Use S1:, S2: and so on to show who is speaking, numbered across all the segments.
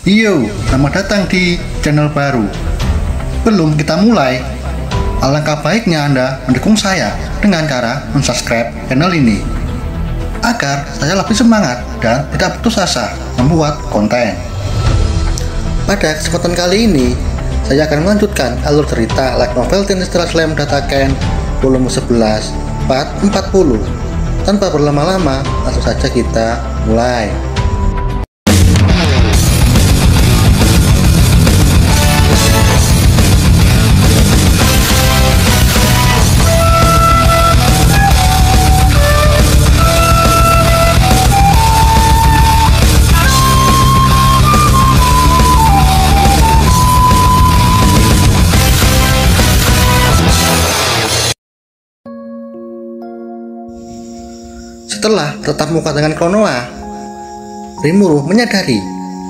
S1: Yo, selamat datang di channel baru. Belum kita mulai, alangkah baiknya Anda mendukung saya dengan cara mensubscribe channel ini agar saya lebih semangat dan tidak putus asa membuat konten. Pada kesempatan kali ini, saya akan melanjutkan alur cerita light novel Teen Star Slam Data Ken volume 11 part 40. Tanpa berlama-lama, langsung saja kita mulai. Setelah tetap muka dengan Klonoa, Rimuru menyadari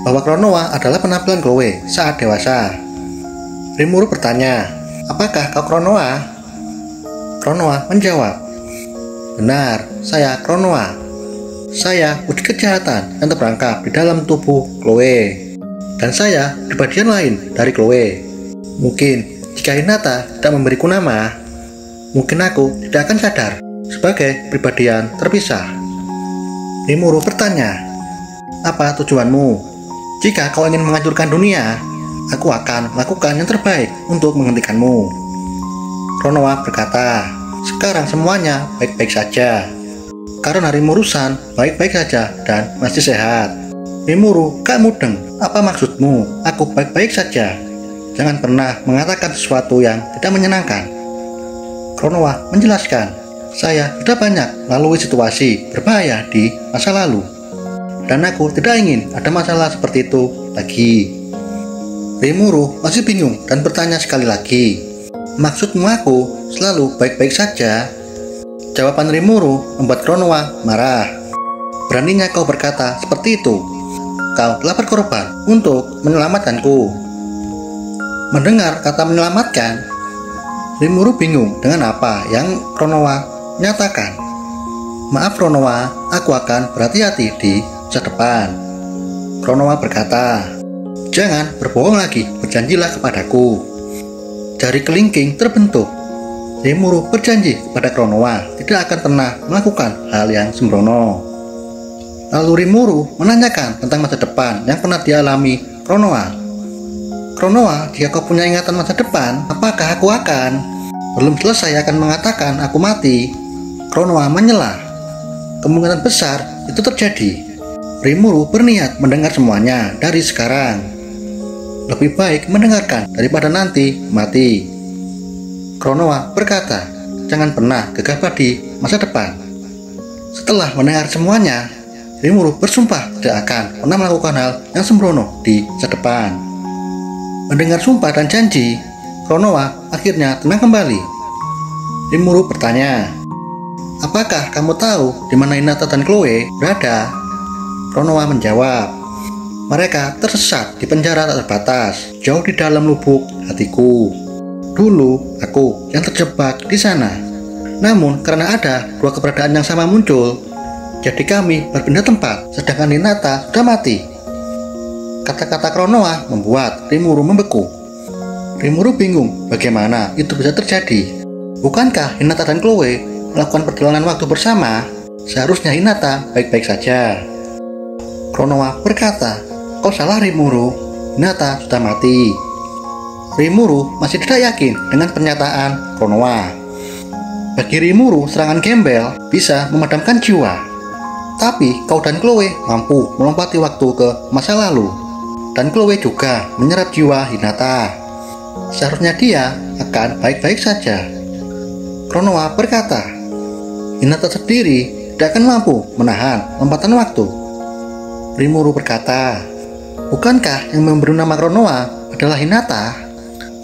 S1: bahwa Klonoa adalah penampilan Chloe saat dewasa. Rimuru bertanya, "Apakah kau Klonoa?" Klonoa menjawab, "Benar, saya Klonoa. Saya wujud kejahatan yang terperangkap di dalam tubuh Chloe. Dan saya pribadian lain dari Chloe. Mungkin jika Hinata tidak memberiku nama, mungkin aku tidak akan sadar sebagai pribadian terpisah." Rimuru bertanya, "Apa tujuanmu? Jika kau ingin menghancurkan dunia, aku akan melakukan yang terbaik untuk menghentikanmu." Klonoa berkata, "Sekarang semuanya baik-baik saja. Karena Rimuru-san baik-baik saja dan masih sehat." "Rimuru, gak mudeng. Apa maksudmu? Aku baik-baik saja. Jangan pernah mengatakan sesuatu yang tidak menyenangkan." Klonoa menjelaskan, "Saya sudah banyak melalui situasi berbahaya di masa lalu, dan aku tidak ingin ada masalah seperti itu lagi." Rimuru masih bingung dan bertanya sekali lagi, "Maksudmu aku selalu baik-baik saja?" Jawaban Rimuru membuat Klonoa marah. "Beraninya kau berkata seperti itu? Kau telah berkorban untuk menyelamatkanku." Mendengar kata menyelamatkan, Rimuru bingung dengan apa yang Klonoa nyatakan. "Maaf Klonoa, aku akan berhati-hati di masa depan." Klonoa berkata, "Jangan berbohong lagi, berjanjilah kepadaku." Jari kelingking terbentuk. Rimuru berjanji kepada Klonoa tidak akan pernah melakukan hal yang sembrono. Lalu Rimuru menanyakan tentang masa depan yang pernah dialami Klonoa. "Klonoa, jika kau punya ingatan masa depan, apakah aku akan?" "Belum selesai akan mengatakan aku mati." Klonoa menyela. "Kemungkinan besar itu terjadi." Rimuru berniat mendengar semuanya dari sekarang. Lebih baik mendengarkan daripada nanti mati. Klonoa berkata, "Jangan pernah gegabah di masa depan." Setelah mendengar semuanya, Rimuru bersumpah tidak akan pernah melakukan hal yang sembrono di masa depan. Mendengar sumpah dan janji, Klonoa akhirnya tenang kembali. Rimuru bertanya, "Apakah kamu tahu di mana Hinata dan Chloe berada?" Klonoa menjawab, "Mereka tersesat di penjara tak terbatas, jauh di dalam lubuk hatiku. Dulu aku yang terjebak di sana. Namun karena ada dua keberadaan yang sama muncul, jadi kami berpindah tempat, sedangkan Hinata sudah mati." Kata-kata Klonoa membuat Rimuru membeku. Rimuru bingung bagaimana itu bisa terjadi. Bukankah Hinata dan Chloe melakukan perjalanan waktu bersama? Seharusnya Hinata baik-baik saja. Klonoa berkata, "Kau salah Rimuru, Hinata sudah mati." Rimuru masih tidak yakin dengan pernyataan Klonoa. Bagi Rimuru, serangan gembel bisa memadamkan jiwa. Tapi kau dan Chloe mampu melompati waktu ke masa lalu. Dan Chloe juga menyerap jiwa Hinata. Seharusnya dia akan baik-baik saja. Klonoa berkata, "Hinata sendiri tidak akan mampu menahan lompatan waktu." Rimuru berkata, "Bukankah yang memberi nama Klonoa adalah Hinata?"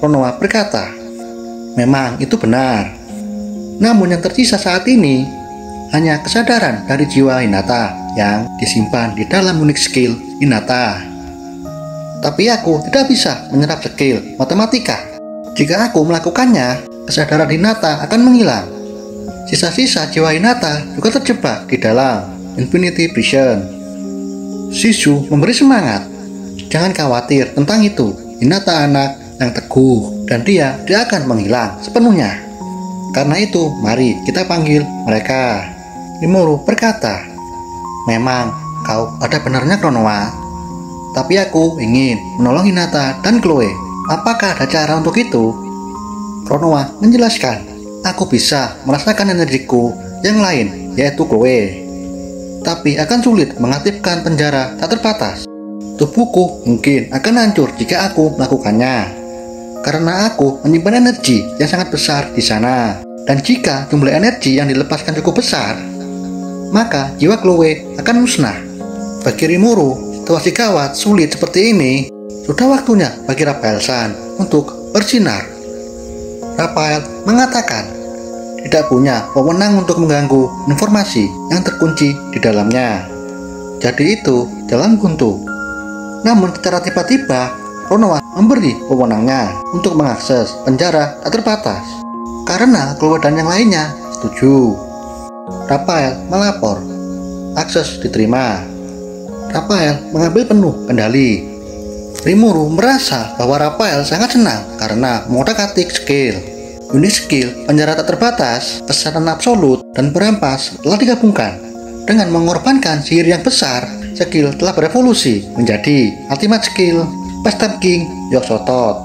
S1: Klonoa berkata, "Memang itu benar. Namun yang tersisa saat ini hanya kesadaran dari jiwa Hinata yang disimpan di dalam unik skill Hinata. Tapi aku tidak bisa menyerap skill matematika. Jika aku melakukannya, kesadaran Hinata akan menghilang. Sisa-sisa jiwa Hinata juga terjebak di dalam Infinity Prison." Shishu memberi semangat. Jangan khawatir tentang itu. Hinata anak yang teguh dan dia akan menghilang sepenuhnya. Karena itu, mari kita panggil mereka. Rimuru berkata, memang kau ada benarnya Kronoa. Tapi aku ingin menolong Hinata dan Chloe. Apakah ada cara untuk itu? Kronoa menjelaskan, aku bisa merasakan energiku yang lain, yaitu Chloe. Tapi akan sulit mengaktifkan penjara tak terbatas. Tubuhku mungkin akan hancur jika aku melakukannya. Karena aku menyimpan energi yang sangat besar di sana. Dan jika jumlah energi yang dilepaskan cukup besar, maka jiwa Chloe akan musnah. Bagi Rimuru, situasi gawat sulit seperti ini, sudah waktunya bagi Raphael San untuk bersinar. Raphael mengatakan tidak punya wewenang untuk mengganggu informasi yang terkunci di dalamnya. Jadi itu jalan buntu. Namun secara tiba-tiba Kronoa memberi wewenangnya untuk mengakses penjara tak terbatas. Karena Chloe dan yang lainnya setuju. Raphael melapor. Akses diterima. Raphael mengambil penuh kendali. Rimuru merasa bahwa Raphael sangat senang karena mengotak-atik skill. Unit skill penjara tak terbatas, pesanan absolut, dan berampas telah digabungkan. Dengan mengorbankan sihir yang besar, skill telah berevolusi menjadi ultimate skill Master King Yogg-Sothoth.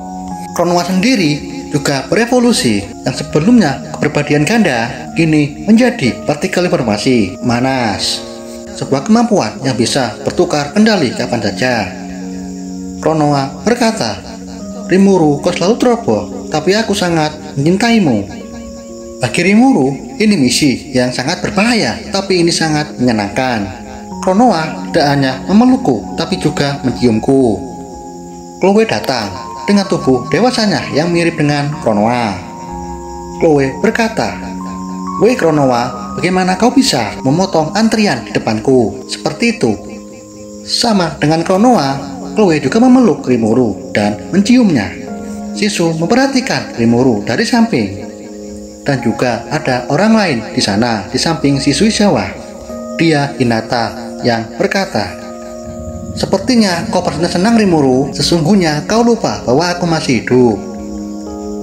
S1: Kronoa sendiri juga berevolusi, yang sebelumnya kepribadian ganda kini menjadi partikel informasi Manas, sebuah kemampuan yang bisa bertukar kendali kapan saja. Kronoa berkata, Rimuru, kau selalu ceroboh, tapi aku sangat mencintaimu. Bagi Rimuru, ini misi yang sangat berbahaya, tapi ini sangat menyenangkan. Kronoa tidak hanya memelukku, tapi juga menciumku. Chloe datang dengan tubuh dewasanya yang mirip dengan Kronoa. Chloe berkata, "Woi Kronoa, bagaimana kau bisa memotong antrian di depanku seperti itu?" Sama dengan Kronoa, Chloe juga memeluk Rimuru dan menciumnya. Sisu memperhatikan Rimuru dari samping. Dan juga ada orang lain di sana di samping Sisu Izawa. Dia Hinata yang berkata, "Sepertinya kau bersenang-senang Rimuru, sesungguhnya kau lupa bahwa aku masih hidup."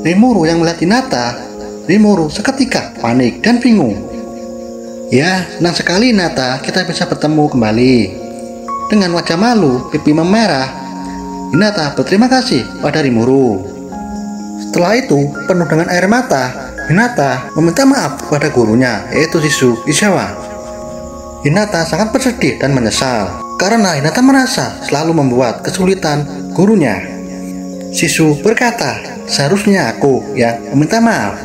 S1: Rimuru yang melihat Hinata, Rimuru seketika panik dan bingung. "Ya, senang sekali Hinata, kita bisa bertemu kembali." Dengan wajah malu, pipi memerah, Hinata berterima kasih pada Rimuru. Setelah itu, penuh dengan air mata, Hinata meminta maaf kepada gurunya, yaitu Sisu Izawa. Hinata sangat bersedih dan menyesal karena Hinata merasa selalu membuat kesulitan gurunya. Sisu berkata, "Seharusnya aku yang meminta maaf."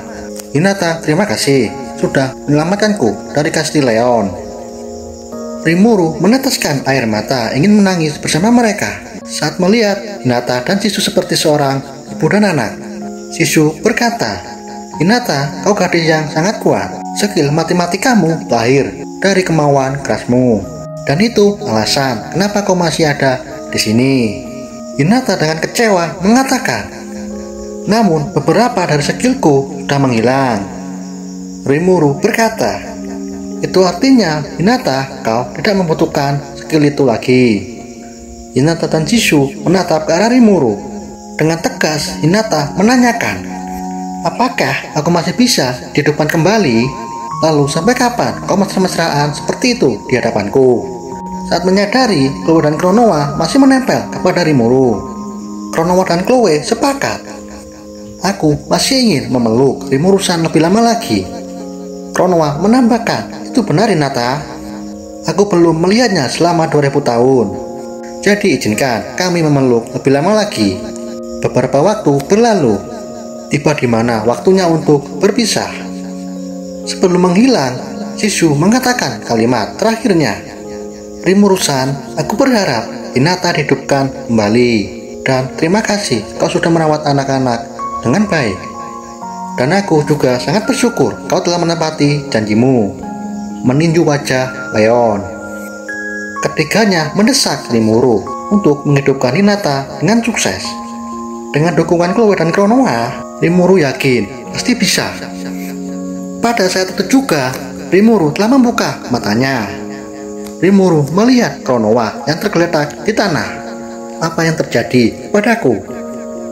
S1: Hinata, terima kasih sudah menyelamatkanku dari Kastil Leon. Rimuru meneteskan air mata ingin menangis bersama mereka saat melihat Hinata dan Sisu seperti seorang ibu dan anak. Sisu berkata, "Hinata, kau gadis yang sangat kuat. Skill matematikamu lahir dari kemauan kerasmu. Dan itu alasan kenapa kau masih ada di sini." Hinata dengan kecewa mengatakan, "Namun beberapa dari skillku sudah menghilang." Rimuru berkata, "Itu artinya Hinata, kau tidak membutuhkan skill itu lagi." Hinata dan Sisu menatap ke arah Rimuru. Dengan tegas Hinata menanyakan, "Apakah aku masih bisa dihidupkan kembali? Lalu sampai kapan kau mesra-mesraan seperti itu di hadapanku?" Saat menyadari Chloe dan Kronoa masih menempel kepada Rimuru, Kronoa dan Chloe sepakat, "Aku masih ingin memeluk Rimuru-san lebih lama lagi." Kronoa menambahkan, "Itu benar Hinata. Aku belum melihatnya selama 2000 tahun. Jadi izinkan kami memeluk lebih lama lagi." Beberapa waktu berlalu, tiba di mana waktunya untuk berpisah. Sebelum menghilang, Sisu mengatakan kalimat terakhirnya, "Rimuru-san, aku berharap Hinata dihidupkan kembali. Dan terima kasih kau sudah merawat anak-anak dengan baik. Dan aku juga sangat bersyukur kau telah menepati janjimu." Meninju wajah Leon. Ketiganya mendesak Rimuru untuk menghidupkan Hinata dengan sukses. Dengan dukungan Chloe dan Kronoa, Rimuru yakin pasti bisa. Pada saat itu juga, Rimuru telah membuka matanya. Rimuru melihat Kronoa yang tergeletak di tanah. apa yang terjadi padaku?"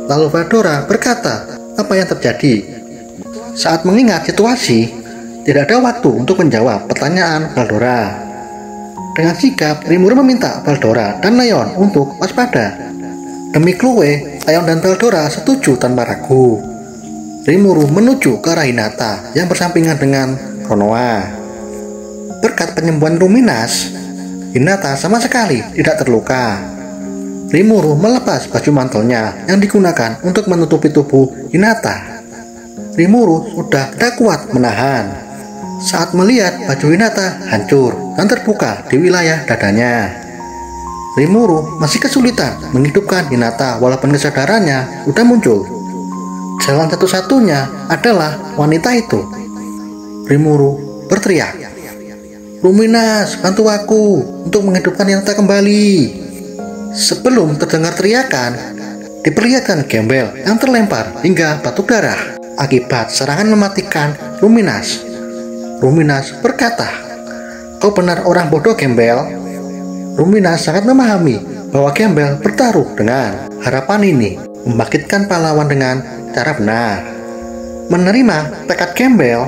S1: Lalu Baldora berkata, "Apa yang terjadi?" Saat mengingat situasi, tidak ada waktu untuk menjawab pertanyaan Baldora. Dengan sigap, Rimuru meminta Baldora dan Leon untuk waspada. Demi Chloe, Leon dan Baldora setuju tanpa ragu. Rimuru menuju ke arah Hinata yang bersampingan dengan Kronoa. Berkat penyembuhan Luminas, Hinata sama sekali tidak terluka. Rimuru melepas baju mantelnya yang digunakan untuk menutupi tubuh Hinata. Rimuru sudah tidak kuat menahan saat melihat baju Hinata hancur dan terbuka di wilayah dadanya. Rimuru masih kesulitan menghidupkan Hinata walaupun kesadarannya sudah muncul. Jalan satu-satunya adalah wanita itu. Rimuru berteriak, "Luminas, bantu aku untuk menghidupkan Hinata kembali." Sebelum terdengar teriakan, diperlihatkan gembel yang terlempar hingga batuk darah akibat serangan mematikan Luminas. Luminas berkata, "Kau benar orang bodoh, Gembel." Luminas sangat memahami bahwa Gembel bertaruh dengan harapan ini membangkitkan pahlawan dengan cara benar. Menerima tekad Gembel,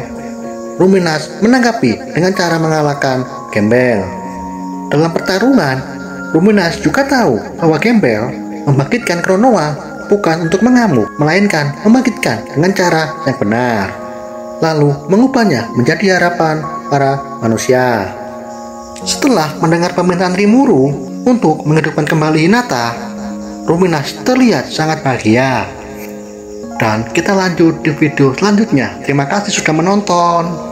S1: Luminas menanggapi dengan cara mengalahkan Gembel. Dalam pertarungan, Luminas juga tahu bahwa Gembel membangkitkan Kronoa bukan untuk mengamuk, melainkan membangkitkan dengan cara yang benar, lalu mengubahnya menjadi harapan para manusia. Setelah mendengar permintaan Rimuru untuk menghidupkan kembali Hinata, Luminas terlihat sangat bahagia. Dan kita lanjut di video selanjutnya. Terima kasih sudah menonton.